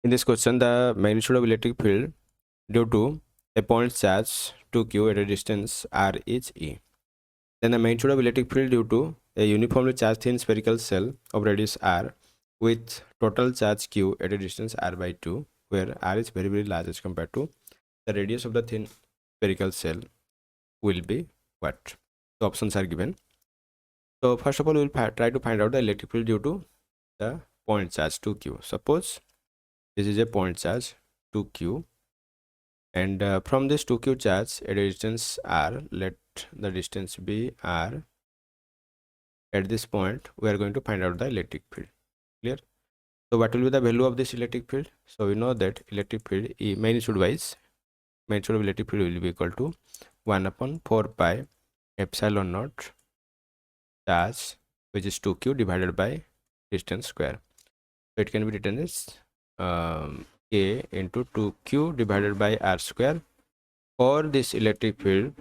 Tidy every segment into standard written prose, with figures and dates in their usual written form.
In this question, the magnitude of electric field due to a point charge 2q at a distance r is E. Then the magnitude of electric field due to a uniformly charged thin spherical cell of radius r with total charge q at a distance r by 2, where r is very very large as compared to the radius of the thin spherical cell will be what? The options are given. So first of all, we will try to find out the electric field due to the point charge 2q. Suppose this is a point charge 2q, and from this 2q charge at a distance r, let the distance be r. At this point we are going to find out the electric field. Clear? So what will be the value of this electric field? So we know that electric field magnitude wise, magnitude of electric field will be equal to 1 upon 4 pi epsilon naught charge, which is 2q, divided by distance square. So it can be written as k into 2q divided by r square, or this electric field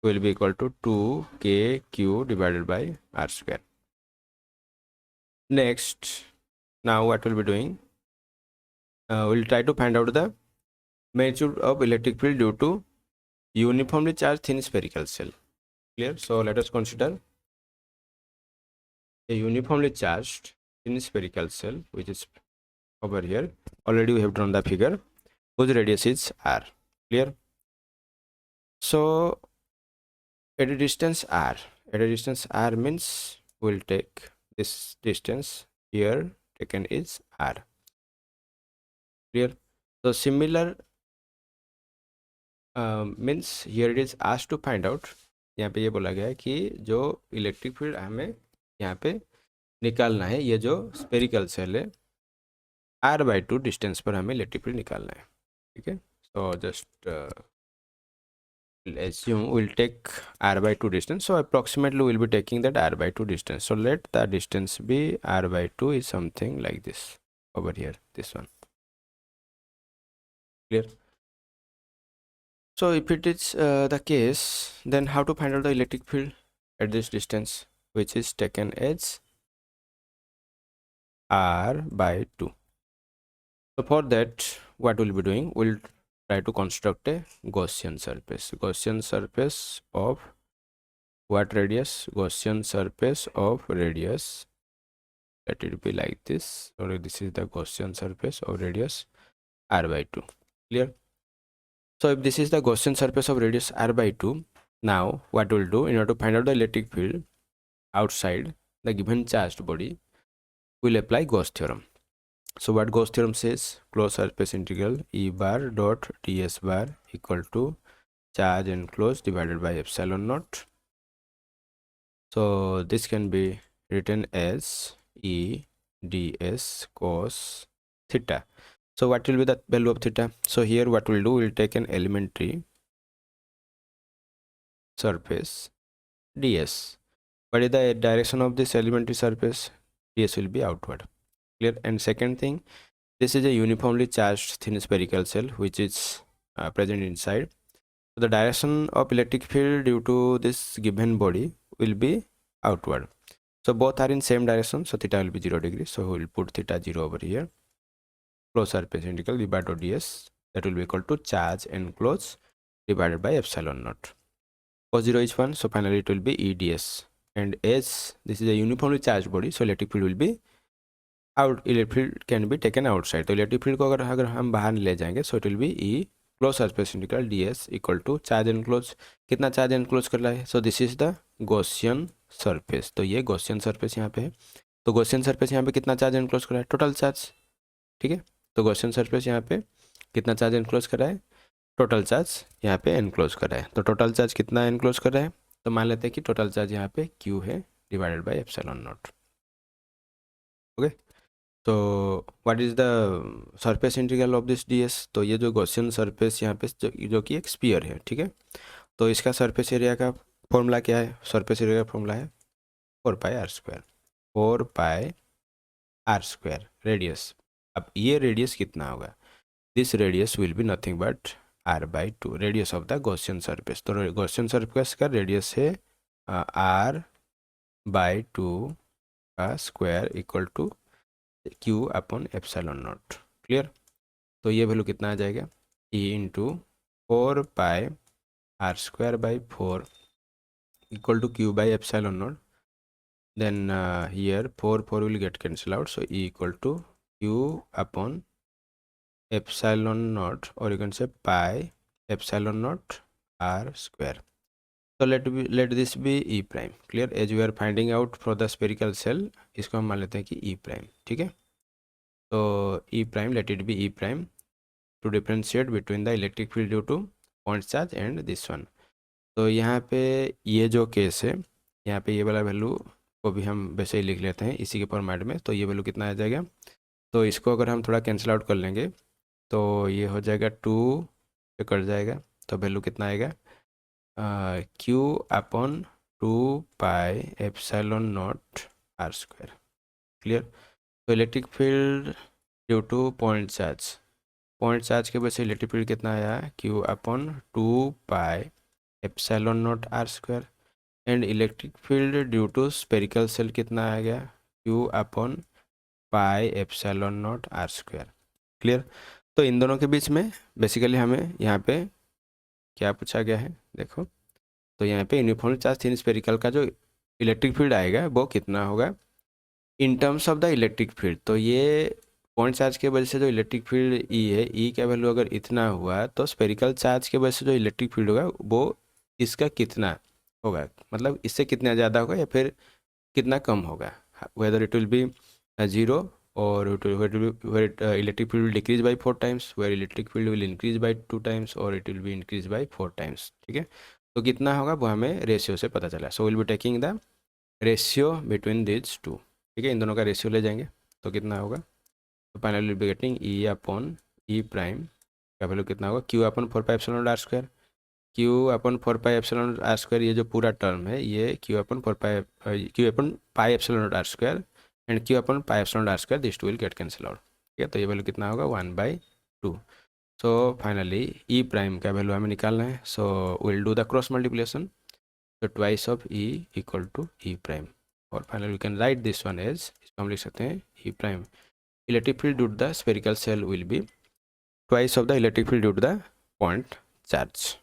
will be equal to 2kq divided by r square. Next, now what we'll be doing, we'll try to find out the magnitude of electric field due to uniformly charged thin spherical cell. Clear? So let us consider a uniformly charged thin spherical cell, which is over here. Already we have drawn the figure, whose radius is r. Clear? So at a distance r means we'll take this distance here taken is r. Clear? So similar means here it is asked to find out, यहाँ पे ये बोला गया है कि जो electric field हमें यहाँ पे निकालना है, ये जो स्पेरिकल सेल है r/2 डिस्टेंस पर हमें इलेक्ट्रिक फील्ड निकालना है. ठीक है, so just assume we'll take r/2 distance, so approximately we'll be taking that r/2 distance. So let the distance be r/2 is something like this over here, this one. Clear? So if it is the case, then how to find out the electric field at this distance, which is taken as r/2? So for that, what we'll be doing, we'll try to construct a Gaussian surface. Gaussian surface of what radius? Gaussian surface of radius, let it be like this. So this is the Gaussian surface of radius r/2. Clear? So if this is the Gaussian surface of radius r/2, now what we'll do, in order to find out the electric field outside the given charged body, we'll apply Gauss theorem. So what Gauss theorem says? Closed surface integral E bar dot ds bar equal to charge enclosed divided by epsilon naught. So this can be written as E ds cos theta. So what will be the value of theta? So here what we'll do, we'll take an elementary surface ds. What is the direction of this elementary surface? ds will be outward. Clear? And second thing, this is a uniformly charged thin spherical cell which is present inside. So the direction of electric field due to this given body will be outward. So both are in same direction, so theta will be 0 degrees. So we will put theta 0 over here. Closed surface integral V bar dot ds, that will be equal to charge enclosed divided by epsilon naught. Cos 0 is 1, so finally it will be EDS. And as this is a uniformly charged body, so electric field will be out, electric field can be taken outside. तो electric field को अगर हम बाहर ले जाएंगे, so it will be E closed surface integral ds equal to charge enclose. कितना charge enclose कर रहा है? So this is the Gaussian surface. तो ये गॉसियन सरफेस यहाँ पे है. तो गॉसियन सरफेस यहाँ पे कितना चार्ज एनक्लोज कर रहा है? Total charge. ठीक है, तो गॉसियन सरफेस यहाँ पे कितना चार्ज एनक्लोज कर रहा है? टोटल चार्ज यहाँ पे एनक्लोज कर रहा है. तो टोटल चार्ज कितना एनक्लोज कर रहा है? तो मान लेते हैं कि टोटल चार्ज यहाँ पे q है divided by epsilon naught. Okay, तो what is the surface integral of this ds? तो ये जो गॉसियन सरफेस यहाँ पे जो कि एक स्फीयर है, ठीक है, तो इसका सरफेस एरिया का फॉर्मूला क्या है? सरफेस एरिया का फॉर्मूला है 4πr². 4πr² radius. अब ये रेडियस कितना होगा? This radius will be nothing but r/2, radius of the Gaussian surface. तो गॉसियन सरफेस का रेडियस है r/2 का square equal to q upon epsilon naught. Clear. तो ये वैल्यू कितना आ जाएगा, E into 4 pi r² by 4 equal to q by epsilon naught. Then here 4 will get cancelled out, so E equal to q upon epsilon naught, or you can say pi epsilon naught r². So let this be E prime. Clear? As we are finding out for the spherical cell, इसको हम मान लेते हैं कि E prime. ठीक है, तो E prime, let it be E prime to differentiate between the electric field due to point charge and this one. तो यहाँ पे ये जो केस है, यहाँ पे ये वाला वैल्यू को भी हम वैसे ही लिख लेते हैं इसी के फॉर्मेट में। तो ये वैल्यू कितना आ जाएगा, तो इसको अगर हम थोड़ा कैंसिल आउट कर लेंगे तो ये हो जाएगा 2 पे कट जाएगा, तो वैल्यू कितना आएगा, q upon 2 pi epsilon naught r²। Clear. तो electric field due to point charge के वजह से इलेक्ट्रिक फील्ड कितना आया, q upon 2 pi epsilon naught r²। And electric field due to spherical shell कितना आ गया, q upon pi epsilon naught r²। Clear. तो इन दोनों के बीच में बेसिकली हमें यहाँ पे क्या पूछा गया है, देखो। तो यहाँ पे यूनिफॉर्मली चार्ज थिन स्पेरिकल का जो इलेक्ट्रिक फील्ड आएगा वो कितना होगा in terms of the electric field. तो ये पॉइंट चार्ज के वजह से जो इलेक्ट्रिक फील्ड ई है, ई का वैल्यू अगर इतना हुआ तो स्पेरिकल चार्ज के वजह से जो इलेक्ट्रिक फील्ड होगा वो इसका कितना होगा, मतलब इससे कितना ज़्यादा होगा या फिर कितना कम होगा, whether it will B 0 or where electric field will decrease by 4 times, where electric field will increase by 2 times, or it will be increased by 4 times. ठीक है, तो कितना होगा वो हमें रेशियो से पता चला। So will be taking the ratio between this two. ठीक है, इन दोनों का रेशियो ले जाएंगे तो कितना होगा, तो finally will be getting E upon E prime का वैल्यू कितना होगा, Q upon 4 pi epsilon naught r²। Q upon 4 pi epsilon naught r² ये जो पूरा टर्म है ये q upon pi epsilon naught r² and q upon pi epsilon naught r², this two will get cancel out. ठीक है, तो ये value कितना होगा 1/2। सो फाइनली ई प्राइम का वैल्यू हमें निकालना है। So will do the cross multiplication, तो twice of E equal to E prime, और finally we can write this one as, इसको हम लिख सकते हैं E prime electric field due to the spherical shell will be twice of the electric field due to the point charge.